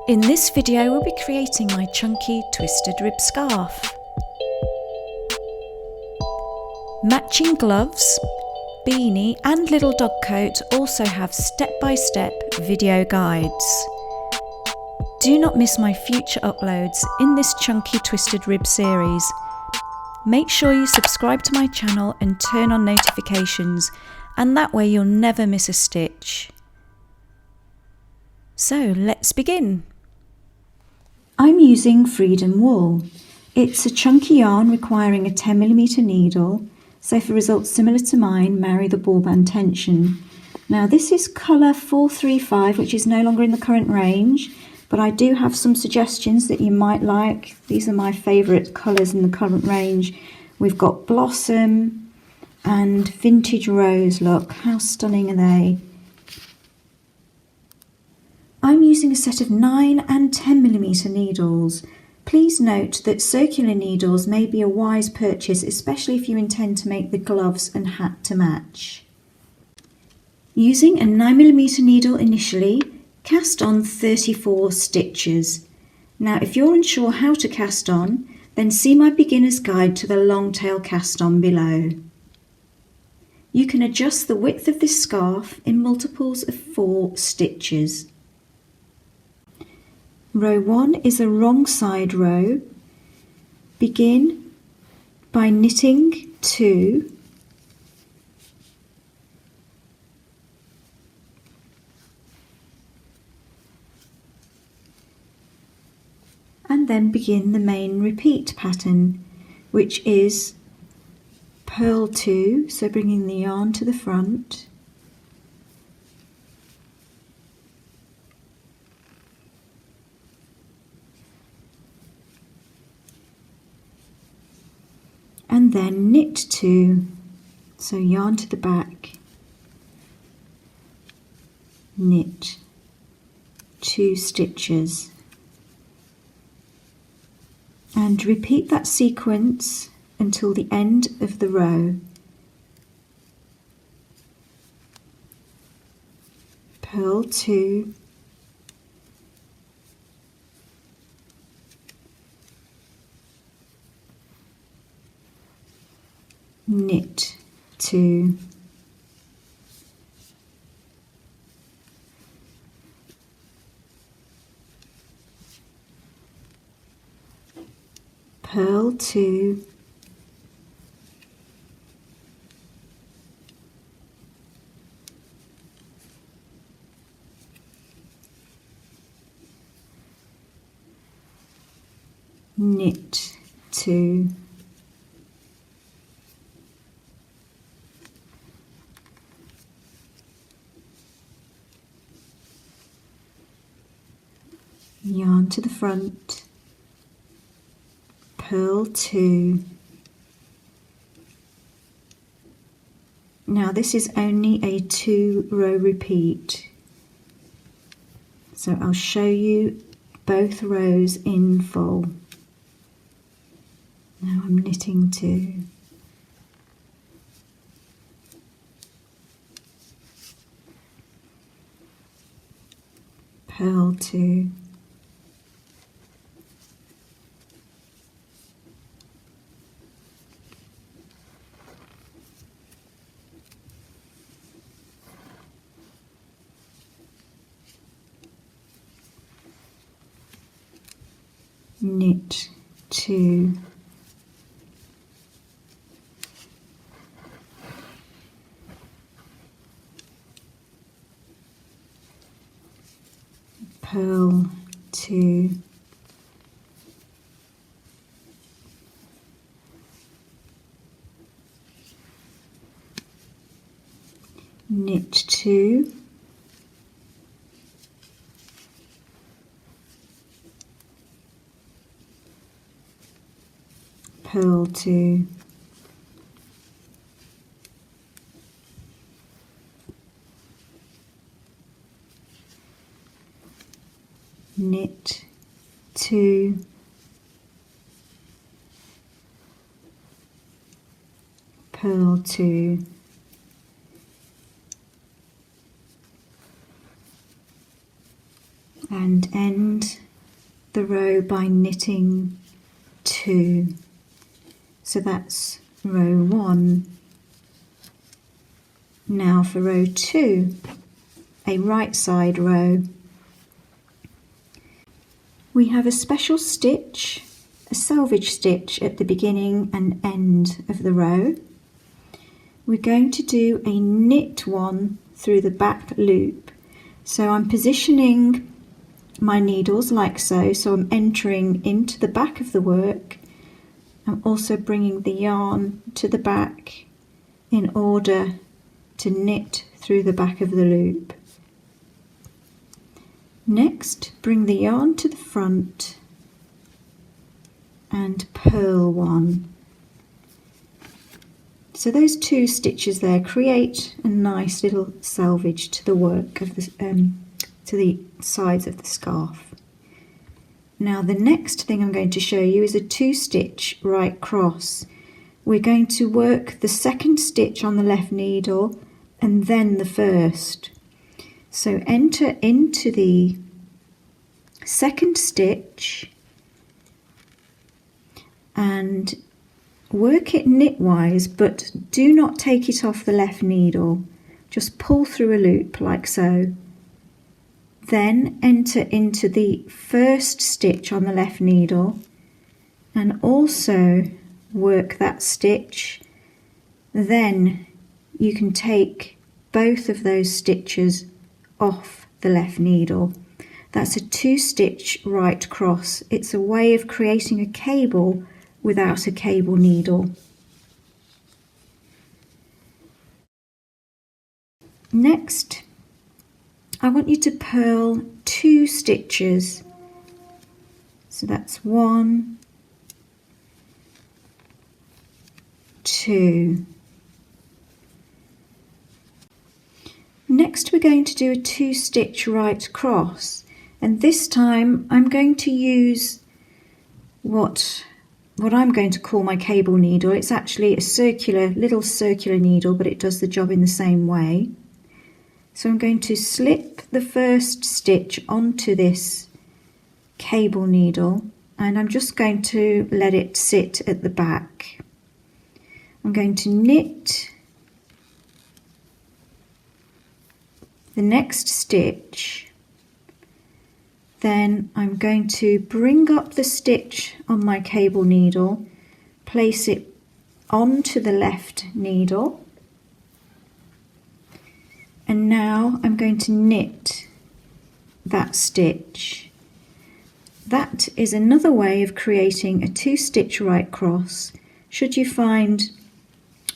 In this video we'll be creating my chunky twisted rib scarf. Matching gloves, beanie and little dog coat also have step-by-step video guides. Do not miss my future uploads in this chunky twisted rib series. Make sure you subscribe to my channel and turn on notifications, and that way you'll never miss a stitch. So let's begin. I'm using Freedom wool. It's a chunky yarn requiring a 10mm needle, so for results similar to mine, marry the ball band tension. Now this is colour 435, which is no longer in the current range, but I do have some suggestions that you might like. These are my favourite colours in the current range. We've got Blossom and Vintage Rose. Look, how stunning are they? I'm using a set of 9 and 10mm needles. Please note that circular needles may be a wise purchase, especially if you intend to make the gloves and hat to match. Using a 9mm needle initially, cast on 34 stitches. Now if you're unsure how to cast on, then see my beginner's guide to the long tail cast on below. You can adjust the width of this scarf in multiples of 4 stitches. Row 1 is a wrong side row. Begin by knitting 2, and then begin the main repeat pattern, which is purl 2, so bringing the yarn to the front, and then knit 2, so yarn to the back, knit 2 stitches, and repeat that sequence until the end of the row. Purl 2, knit 2, purl 2, knit 2, yarn to the front, purl 2. Now this is only a 2-row repeat, so I'll show you both rows in full. Now I'm knitting 2. Purl 2. Knit 2, purl 2, knit 2, purl 2, knit 2, purl 2, and end the row by knitting 2. So that's row 1. Now for row 2, a right side row. We have a special stitch, a selvage stitch at the beginning and end of the row. We're going to do a knit one through the back loop. So I'm positioning my needles like so, so I'm entering into the back of the work. I'm also bringing the yarn to the back in order to knit through the back of the loop. Next, bring the yarn to the front and purl one. So those 2 stitches there create a nice little selvage to the work of the to the sides of the scarf. Now the next thing I'm going to show you is a 2-stitch right cross. We're going to work the 2nd stitch on the left needle and then the 1st. So enter into the 2nd stitch and work it knitwise, but do not take it off the left needle. Just pull through a loop like so. Then enter into the 1st stitch on the left needle and also work that stitch. Then you can take both of those stitches off the left needle. That's a 2-stitch right cross. It's a way of creating a cable without a cable needle. Next, I want you to purl 2 stitches. So that's 1, 2. Next we're going to do a 2-stitch right cross, and this time I'm going to use what I'm going to call my cable needle. It's actually a little circular needle, but it does the job in the same way. So I'm going to slip the 1st stitch onto this cable needle and I'm just going to let it sit at the back. I'm going to knit the next stitch, then I'm going to bring up the stitch on my cable needle, place it onto the left needle, and now I'm going to knit that stitch. That is another way of creating a 2-stitch right cross. Should you find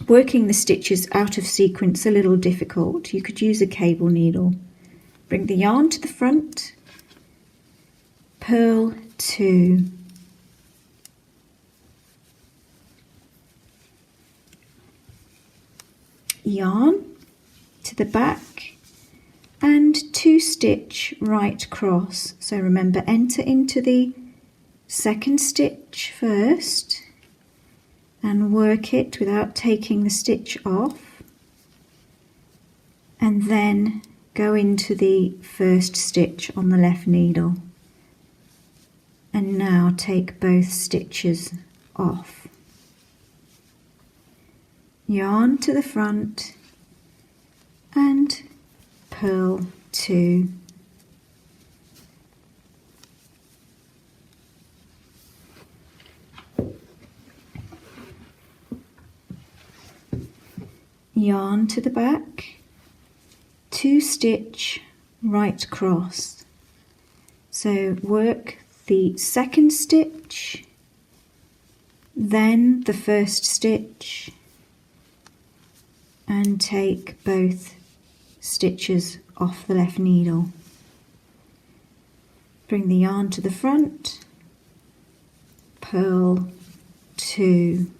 working the stitches out of sequence a little difficult, you could use a cable needle. Bring the yarn to the front, purl 2, yarn to the back and 2-stitch right cross. So remember, enter into the 2nd stitch first and work it without taking the stitch off, and then go into the 1st stitch on the left needle, and now take both stitches off. Yarn to the front and purl 2. Yarn to the back, 2-stitch right cross. So work the 2nd stitch, then the 1st stitch, and take both stitches off the left needle. Bring the yarn to the front, purl 2.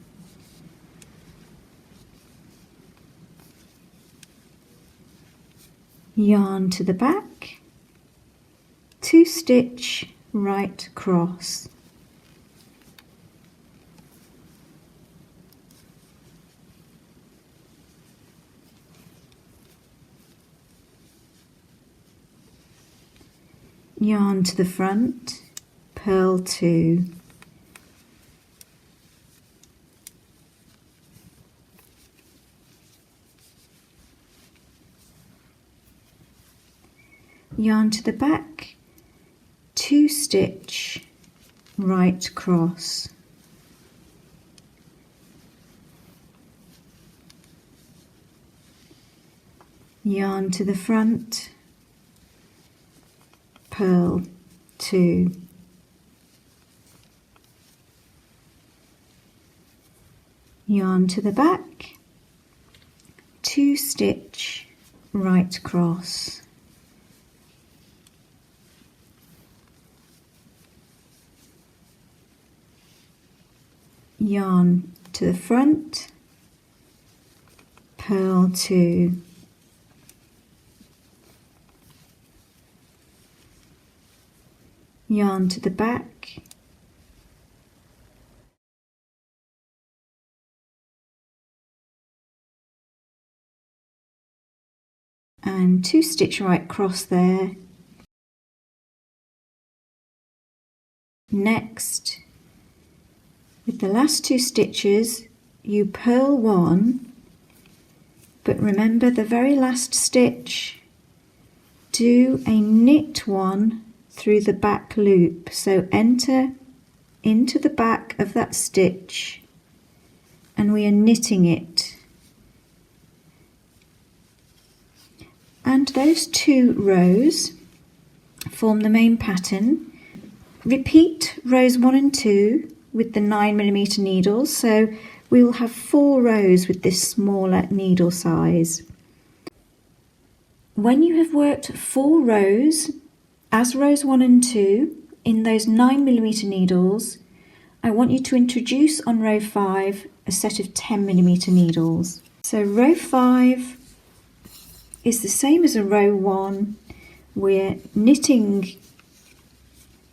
Yarn to the back, 2-stitch right cross. yarn to the front, purl 2, yarn to the back, 2 stitch, right cross, yarn to the front, purl 2, yarn to the back, 2 stitch, right cross, yarn to the front, purl 2, yarn to the back, and 2 stitch right cross there. Next, with the last 2 stitches, you purl 1, but remember the very last stitch, do a knit 1 through the back loop. So enter into the back of that stitch and we are knitting it. And those 2 rows form the main pattern. Repeat rows 1 and 2 with the 9mm needles, so we will have 4 rows with this smaller needle size. When you have worked 4 rows as rows 1 and 2 in those 9mm needles, I want you to introduce on row 5 a set of 10mm needles. So row 5 is the same as a row 1. We're knitting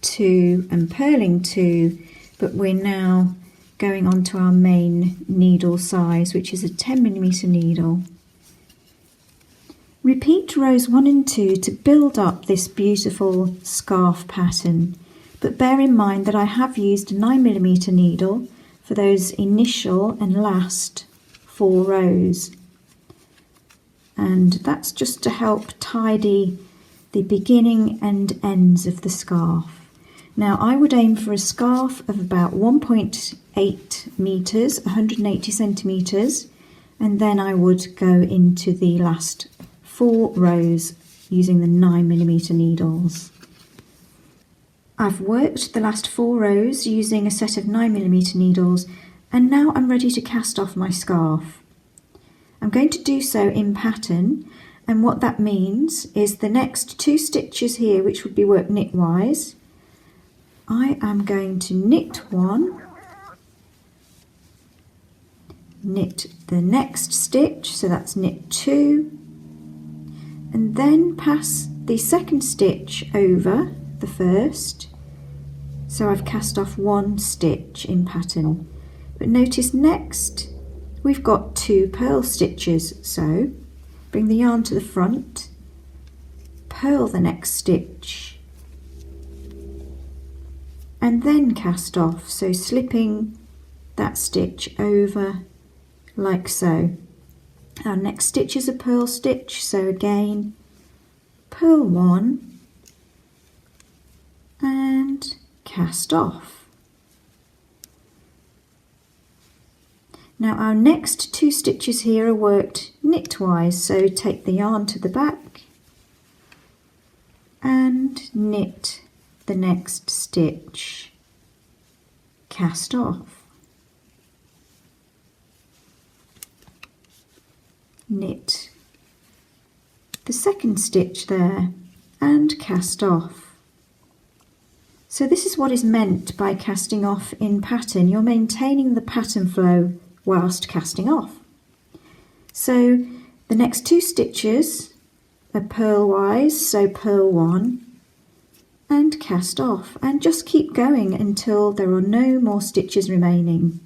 2 and purling 2, but we're now going on to our main needle size, which is a 10mm needle. Repeat rows 1 and 2 to build up this beautiful scarf pattern, but bear in mind that I have used a 9mm needle for those initial and last 4 rows, and that's just to help tidy the beginning and ends of the scarf. Now I would aim for a scarf of about 1.8 metres, 180 centimetres, and then I would go into the last 4 rows using the 9mm needles. I've worked the last 4 rows using a set of 9mm needles, and now I'm ready to cast off my scarf. I'm going to do so in pattern, and what that means is the next 2 stitches here, which would be worked knitwise, I am going to knit 1, knit the next stitch, so that's knit 2, and then pass the second stitch over the first, so I've cast off 1 stitch in pattern. But notice next we've got 2 purl stitches, so bring the yarn to the front, purl the next stitch, and then cast off, so slipping that stitch over like so. Our next stitch is a purl stitch, so again purl 1 and cast off. Now our next 2 stitches here are worked knitwise, so take the yarn to the back and knit the next stitch, cast off, knit the second stitch there and cast off. So this is what is meant by casting off in pattern. You're maintaining the pattern flow whilst casting off. So the next 2 stitches are purlwise, so purl 1 and cast off, and just keep going until there are no more stitches remaining.